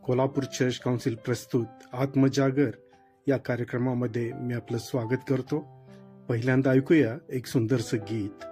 Kolhapur church council प्रस्तुत आत्मजागर या कार्यक्रमामध्ये मी आपलं स्वागत करतो. पहिल्यांदा ऐकूया एक सुंदरसं गीत.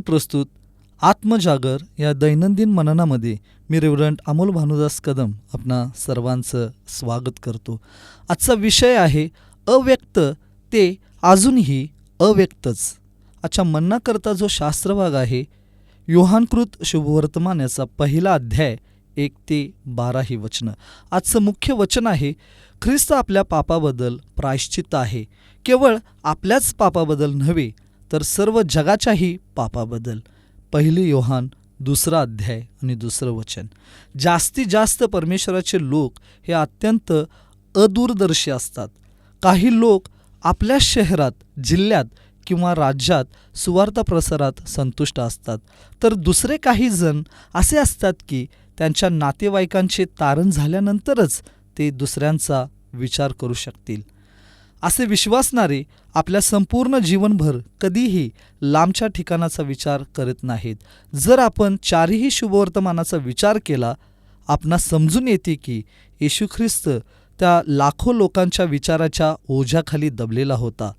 प्रस्तुत आत्मजागर या दैनंदिन मननामध्ये मी रेव्हरंड अमोल भानुदास कदम आपणा सर्वांचं स्वागत करतो. आजचा विषय आहे अव्यक्त ते अजूनही अव्यक्तच. आजच्या मननाकरता जो शास्त्रभाग आहे योहानकृत शुभवर्तमान याचा पहिला अध्याय 1 ते 12 ही वचनं. आजचं मुख्य वचन आहे ख्रिस्त आपल्या पापाबद्दल प्रायश्चित्त आहे, केवळ आपल्याच पापाबद्दल नव्हे तर सर्व जगाच्याही पापाबद्दल. पहिली योहान 2 अध्याय आणि 2 वचन. जास्तीत जास्त परमेश्वराचे लोक हे अत्यंत अदूरदर्शी असतात. काही लोक आपल्या शहरात, जिल्ह्यात किंवा राज्यात सुवार्ता प्रसारात संतुष्ट असतात, तर दुसरे काही जण असे असतात की त्यांच्या नातेवाईकांचे तारण झाल्यानंतरच ते दुसऱ्यांचा विचार करू शकतील. असे विश्वासणारे आपल्या संपूर्ण जीवनभर कधीही लांबच्या ठिकाणाचा विचार करत नाहीत. जर आपण चारही शुभवर्तमानाचा विचार केला, आपणास समजून येते की येशू ख्रिस्त त्या लाखो लोकांच्या विचाराच्या ओझ्याखाली दबलेला होता,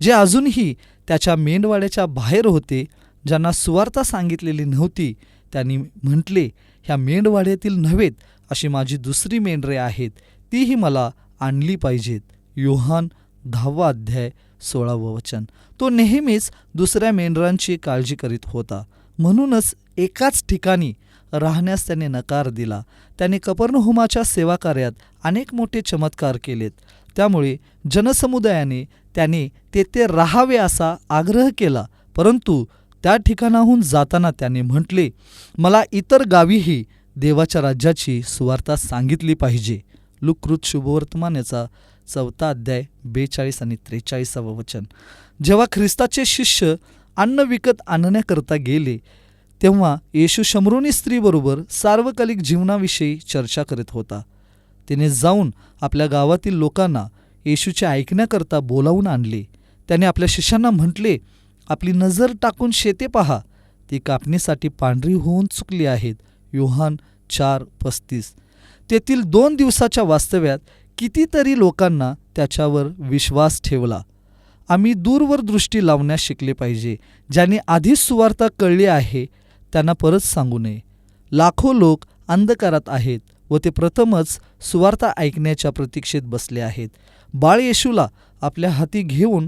जे अजूनही त्याच्या मेंढवाड्याच्या बाहेर होते. ज्यांना सुवार्ता सांगितलेली नव्हती त्यांनी म्हटले, ह्या मेंढवाड्यातील नव्हेत, अशी माझी दुसरी मेंढरे आहेत, तीही मला आणली पाहिजेत. योहान 10 अध्याय 16 वचन. तो नेहमीच दुसऱ्या मेंढरांची काळजी करीत होता. म्हणूनच एकाच ठिकाणी राहण्यास त्याने नकार दिला. त्याने कफरनहूमाच्या सेवाकार्यात अनेक मोठे चमत्कार केलेत. त्यामुळे जनसमुदायाने त्याने तेथे राहावे असा आग्रह केला. परंतु त्या ठिकाणाहून जाताना त्याने म्हटले, मला इतर गावीही देवाच्या राज्याची सुवार्ता सांगितली पाहिजे. लूक शुभवर्तमान याचा 4 अध्याय 42 आणि 43 वचन. जेव्हा ख्रिस्ताचे शिष्य अन्न विकत आणण्याकरता गेले तेव्हा येशू शमरोनी स्त्रीबरोबर सार्वकालिक जीवनाविषयी चर्चा करीत होता. तिने जाऊन आपल्या गावातील लोकांना येशूचे ऐकण्याकरता बोलावून आणले. त्याने आपल्या शिष्यांना म्हटले, आपली नजर टाकून शेते पहा, ती कापणीसाठी पांढरी होऊन चुकली आहेत. योहान 4:35. तेथील 2 दिवसाच्या वास्तव्यात कितीतरी लोकांना त्याच्यावर विश्वास ठेवला. आम्ही दूरवर दृष्टी लावण्यास शिकले पाहिजे. ज्यांनी आधीच सुवार्ता कळली आहे त्यांना परत सांगू नये. लाखो लोक अंधकारात आहेत व ते प्रथमच सुवार्ता ऐकण्याच्या प्रतीक्षेत बसले आहेत. बाळ येशूला आपल्या हाती घेऊन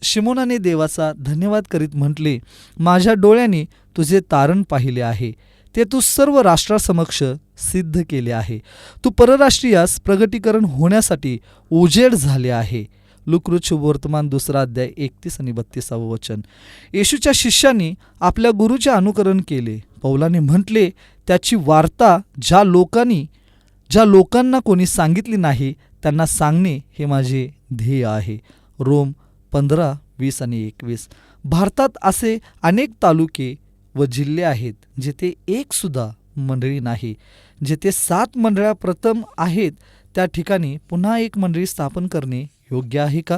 शिमोनाने देवाचा धन्यवाद करीत म्हटले, माझ्या डोळ्यांनी तुझे तारण पाहिले आहे. ते तू सर्व राष्ट्रासमक्ष सिद्ध केले आहे. तू परराष्ट्रीयास प्रगटीकरण होण्यासाठी उजेड झाले आहे. लुक वर्तमान 2 अध्याय 31 आणि 32 वचन. येशूच्या शिष्यांनी आपल्या गुरुचे अनुकरण केले. पौलाने म्हटले, त्याची वार्ता ज्या लोकांना कोणी सांगितली नाही त्यांना सांगणे हे माझे ध्येय आहे. रोम 15:20 आणि 21. भारतात असे अनेक तालुके व जिल्हे आहेत जेथे एक सुद्धा मंडळी नाही. जेथे 7 मंडळ्या प्रथम आहेत त्या ठिकाणी पुन्हा एक मंडळी स्थापन करणे योग्य आहे का?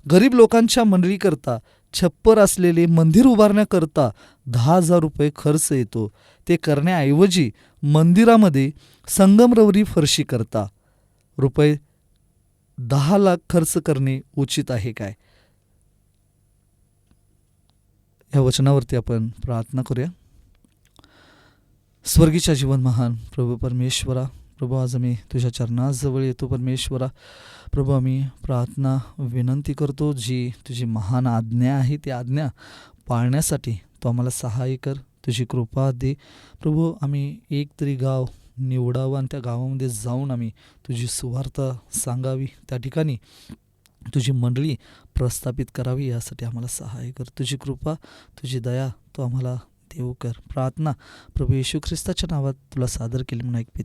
गरीब लोकांच्या मंडळीकरता छप्पर असलेले मंदिर उभारण्याकरता 10,000 रुपये खर्च येतो. ते करण्याऐवजी मंदिरामध्ये संगमरवरी फरशी करता रुपये 10 लाख खर्च करणे उचित आहे काय? या वचनावरती आपण प्रार्थना करूया. स्वर्गीच्या जीवन महान प्रभू परमेश्वरा, प्रभू आज आम्ही तुझ्या चरणाजवळ येतो. परमेश्वरा प्रभू, आम्ही प्रार्थना विनंती करतो, जी तुझी महान आज्ञा आहे ती आज्ञा पाळण्यासाठी तू आम्हाला सहाय्य कर, तुझी कृपा दे. प्रभू, आम्ही एक तरी गाव निवडावं आणि त्या गावामध्ये जाऊन आम्ही तुझी सुवार्ता सांगावी, त्या ठिकाणी तुझी मंडळी प्रस्थापित करावी, यासाठी आम्हाला सहाय्य कर. तुझी कृपा, तुझी दया तू आम्हाला देऊ कर. प्रार्थना प्रभू येशू ख्रिस्ताच्या नावात तुला सादर केली म्हणून ऐक पिता.